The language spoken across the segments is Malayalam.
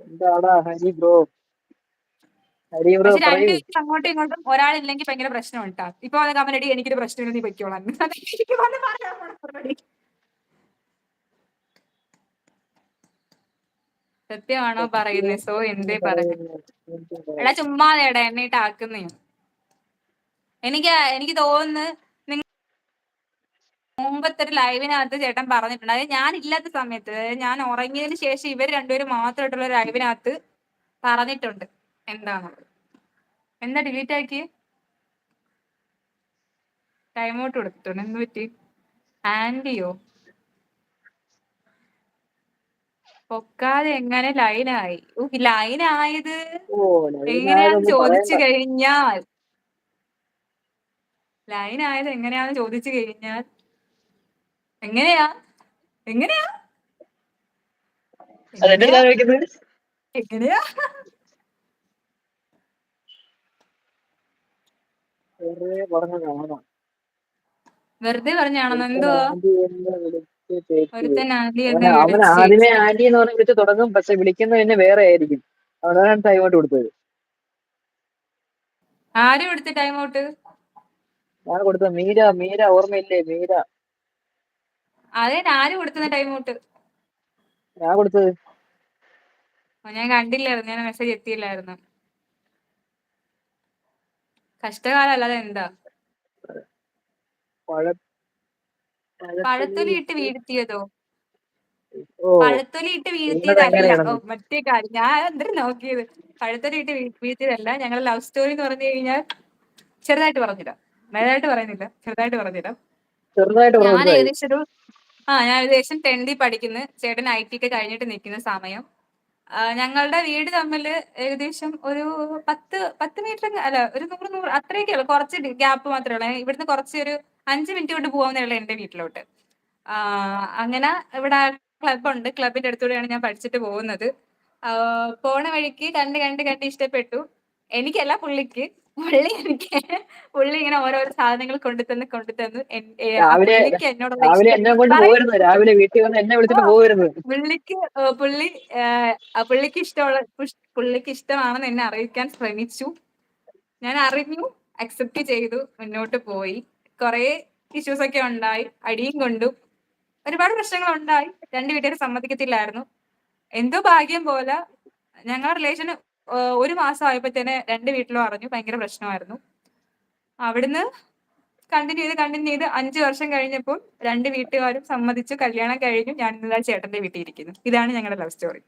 എന്താടാ ഹരി ബ്രോ? ഹരി ബ്രോ പക്ഷെ പറയൂ. രണ്ടുപേരും അങ്ങോട്ടും ഇങ്ങോട്ടും ഒരാളില്ലെങ്കിൽ ഭയങ്കര പ്രശ്നം ഉണ്ടാ. ഇപ്പൊ വന്ന കമന്റടി എനിക്കൊരു പ്രശ്നമില്ല, നീ പൊയ്ക്കോളാം. എനിക്ക് വന്ന് പറയാൻ പോണ മറുപടി. സത്യമാണോ പറയുന്നേ? സോ എന്തേ പറയാൻ? എടാ ചുമ്മാതേടാ എന്നിട്ട് ആക്കുന്നേ. എനിക്ക് തോന്നുന്നു മുമ്പത്തെ ഒരു ലൈവിനകത്ത് ചേട്ടൻ പറഞ്ഞിട്ടുണ്ട്. അതായത് ഞാൻ ഇല്ലാത്ത സമയത്ത്, അതായത് ഞാൻ ഉറങ്ങിയതിന് ശേഷം ഇവർ രണ്ടുപേരും മാത്രമായിട്ടുള്ള ഒരു ലൈവിനകത്ത് പറഞ്ഞിട്ടുണ്ട്. എന്താണ് എന്താ ഡിലീറ്റ് ആക്കി? ടൈം ഔട്ട് കൊടുത്തിട്ടുണ്ട്. എന്ത് പറ്റി? ആന്റിയോ പൊക്കാതെ എങ്ങനെ ലൈനായി? ലൈനായത് ഓ, എങ്ങനെയാന്ന് ലൈനായതൊന്നും ചോദിച്ചു പറയണ്ട. കഴിഞ്ഞാൽ ലൈനായത് എങ്ങനെയാന്ന് ചോദിച്ചു കഴിഞ്ഞാൽ എങ്ങനെയാ എങ്ങനെയാ എങ്ങനെയാ അതെന്നല്ല ചോദിക്കുന്നത്. എങ്ങനെയാ വെറുതെ പറഞ്ഞ കാണാം. വെറുതെ പറഞ്ഞാണെന്ന്? ഒരുത്തൻ എന്തുവാ? ആന്റി എന്ന് വിളിച്ച് ചേച്ചി. ഒരുത്തൻ ആന്റി എന്ന് അവൻ വിളിച്ച് ആദ്യമേ ചേച്ചി. ആന്റി എന്ന് പറഞ്ഞ് വിളിച്ച് തുടങ്ങും, പക്ഷെ വിളിക്കുന്നത് തന്നെ വേറെ ആയിരിക്കും. അവനാണ് ടൈം ഔട്ട് കൊടുത്തത്. ആരും എടുത്ത് ടൈം ഔട്ട്? ഞാൻ കൊടുത്തത് മീര. മീര ഓർമ്മയില്ലേ? മീര. അതെ, ആരും കൊടുത്തുന്ന ടൈം ഔട്ട്? ഞാൻ കൊടുത്തത്. ഞാൻ കണ്ടില്ലായിരുന്നു, ഞാൻ മെസ്സേജ് എത്തിയില്ലായിരുന്നു. കഷ്ടകാലം അല്ലാതെ എന്താ? പഴ പഴത്തൊലി പഴത്തൊലി. ഇട്ട് വീഴ്ത്തിയതോ? ഓ, പഴത്തൊലി ഇട്ട് വീണത് വീഴ്ത്തിയതല്ല. ഓ, എങ്ങനെയാണെന്ന്. മറ്റേ കാര്യം ഞാൻ എന്തിനു നോക്കിയത്. പഴത്തൊലി ഇട്ട് വീഴ്ത്തിയതല്ല. ഞങ്ങളുടെ ലവ് സ്റ്റോറി എന്ന് പറഞ്ഞു കഴിഞ്ഞാൽ ചെറുതായിട്ട് പറഞ്ഞുതരാം. വലുതായിട്ട് പറയുന്നില്ല, ചെറുതായിട്ട് പറഞ്ഞുതരാം. ചെറുതായിട്ട് പറഞ്ഞ ഞാൻ മനസ്സിലായി. ഏകദേശം ഒരു ഞാൻ ഏകദേശം 10th പഠിക്കുന്ന, ചേട്ടൻ IT ഒക്കെ കഴിഞ്ഞിട്ട് നിൽക്കുന്ന സമയം. ഞങ്ങളുടെ വീട് തമ്മിൽ ഏകദേശം ഒരു 10 മീറ്റർ, അല്ല, ഒരു 100 അത്രയൊക്കെ ഉള്ളു. കുറച്ച് ഗ്യാപ്പ് മാത്രമേ ഉള്ളൂ. ഇവിടുന്ന് കുറച്ച് ഒരു 5 മിനിറ്റ് കൊണ്ട് പോകാവുന്നേ ഉള്ളൂ എന്റെ വീട്ടിലോട്ട്. അങ്ങനെ ഇവിടെ ക്ലബുണ്ട്. ക്ലബിന്റെ അടുത്തൂടെയാണ് ഞാൻ പഠിച്ചിട്ട് പോകുന്നത്. പോണ വഴിക്ക് കണ്ട് കണ്ട് കണ്ട് ഇഷ്ടപ്പെട്ടു. എനിക്കല്ല, പുള്ളിക്ക്. പുള്ളി ഇങ്ങനെ ഓരോരോ സാധനങ്ങൾ കൊണ്ടുതന്ന് ആ രാവിലെ പുള്ളിക്ക് എന്നോടുള്ള രാവിലെ ഇഷ്ടം എന്നെ കൊണ്ട് പോകരുത്. പറയുന്നത്. രാവിലെ വീട്ടിൽ വന്ന് എന്നെ ഓ, വിളിച്ചിട്ട് പോകരുത്. പുള്ളിക്ക് പുള്ളിക്ക് ഇഷ്ടമാണെന്ന് എന്നെ അറിയിക്കാൻ ശ്രമിച്ചു. ഞാൻ അറിഞ്ഞു, അക്സെപ്റ്റ് ചെയ്തു, മുന്നോട്ട് പോയി. കുറെ ഇഷ്യൂസ് ഒക്കെ ഉണ്ടായി, അടിയും കൊണ്ടു, ഒരുപാട് പ്രശ്നങ്ങൾ ഉണ്ടായി. രണ്ട് വീട്ടുകാർ സമ്മതിക്കത്തില്ലായിരുന്നു. എന്തോ ഭാഗ്യം പോലെ ഞങ്ങളുടെ റിലേഷൻ ഒരു മാസം ആയപ്പോ തന്നെ രണ്ട് വീട്ടിലും അറിഞ്ഞു. ഭയങ്കര പ്രശ്നമായിരുന്നു. അവിടുന്ന് കണ്ടിന്യൂ ചെയ്ത് 5 വർഷം കഴിഞ്ഞപ്പോൾ രണ്ട് വീട്ടുകാരും സമ്മതിച്ചു, കല്യാണം കഴിഞ്ഞു. ഞാൻ ഇന്നലെ ചേട്ടന്റെ വീട്ടിൽ ഇരിക്കുന്നു. ഇതാണ് ഞങ്ങളുടെ ലവ് സ്റ്റോറി.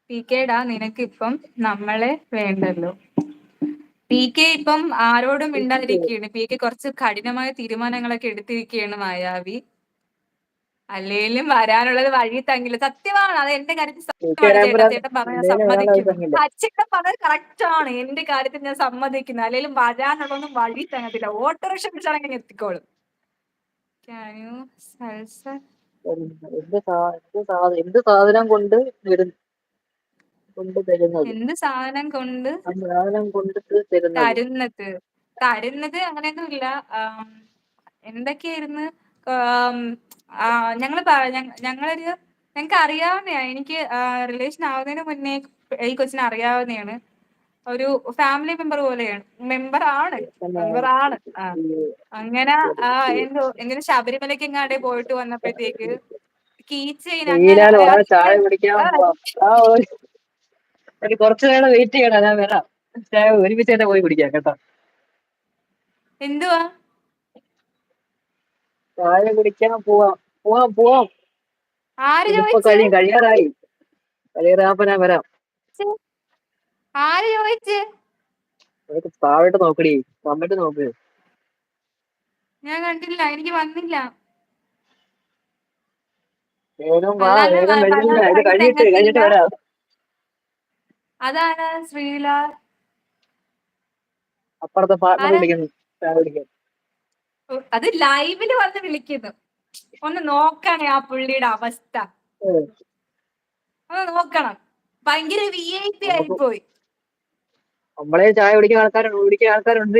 PK നിനക്ക് ഇപ്പം നമ്മളെ വേണ്ടല്ലോ. PK ഇപ്പം ആരോടും മിണ്ടാതിരിക്കുകയാണ്. PK കുറച്ച് കഠിനമായ തീരുമാനങ്ങളൊക്കെ എടുത്തിരിക്കുകയാണ് മായാവി. അല്ലേലും വരാനുള്ളത് വഴി തങ്ങില്ല. സത്യമാണ്, അത് എന്റെ കാര്യത്തിൽ സത്യമാണ്. ചേട്ടൻ പറഞ്ഞ ഞാൻ എന്തേലും ഒരാളെ സമ്മതിക്കുന്നു. തങ്ങില്ല. ചേട്ടൻ പറഞ്ഞത് കറക്റ്റ് ആണ്. എന്റെ കാര്യത്തിൽ ഞാൻ സമ്മതിക്കുന്നു. അല്ലെങ്കിലും വരാനുള്ളതൊന്നും വഴി തങ്ങത്തില്ല. ഓട്ടോറിക്ഷ പിടിച്ചാണെങ്കിൽ എത്തിക്കോളും. സൽസ എന്ത് സാധനം കൊണ്ട് തരുന്നത്. എന്ത് സാധനം കൊണ്ട് ആ സാധനം കൊണ്ട് തരുന്നത്. തരുന്നത്? അങ്ങനെയൊന്നും ഇല്ല. എന്തൊക്കെയായിരുന്നു? ഞങ്ങള് ഞങ്ങളൊരു ഞങ്ങക്ക് അറിയാവുന്നയാ. എനിക്ക് റിലേഷൻ ആവുന്നതിന് മുന്നേ ഈ കൊച്ചിനെ അറിയാവുന്നതാണ്. ഒരു ഫാമിലി മെമ്പർ ആണ്. അങ്ങനെ എങ്ങനെ ശബരിമലയ്ക്ക് എങ്ങാണ്ടേ പോയിട്ട് വന്നപ്പോഴത്തേക്ക് കീ ചെയിൻ അങ്ങനെ നീലാൽ ഉടനെ ചായ അത് കുടിക്കാൻ പോവാം. ഒരു കുറച്ചു നേരം വെയിറ്റ് ചെയ്യണം, ഞാൻ വരാം. ചായ ഒരുമിച്ച് തന്നെ പോയി കുടിക്കാം കേട്ടോ. എന്തുവാ? ചായ കുടിക്കാൻ പോവാം. പോവാം പോവാം. ആര് ഇതിപ്പോ ചോദിച്ച്? കഴിയാറായി. കഴിയാറാകുമ്പോ ഞാൻ വരാം. ആര് ചോദിച്ച്? താഴോട്ട് നോക്കടി, വന്നിട്ട് നോക്ക്. ഞാൻ കണ്ടില്ല, എനിക്ക് വന്നില്ല. വേഗം വാ, അല്ലാണ്ട് വേഗം വരുന്നില്ല. ഇത് വഴി കഴിഞ്ഞിട്ട് തെങ്ങത്തില്ല. വരാം. അതാണ് ശ്രീല. അപ്പുറത്തെ പാർട്ണർ ആരാ? വിളിക്കുന്നു ചായ കുടിക്കാൻ. അത് ലൈവില് വന്ന് വിളിക്കുന്നു. ഒന്ന് നോക്കണേ ആ പുള്ളിയുടെ അവസ്ഥ. ഒന്ന് നോക്കണം. ഭയങ്കര VIP നമുക്ക് ആയിപ്പോയി. നമ്മളെ ചായ കുടിക്കാൻ ആൾക്കാരുണ്ട്.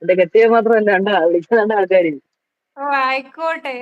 എന്റെ കെട്ടിയ മാത്രമല്ല, വിളിക്കുന്നുണ്ട് ആൾക്കാര്. ഓ, ആയിക്കോട്ടെ.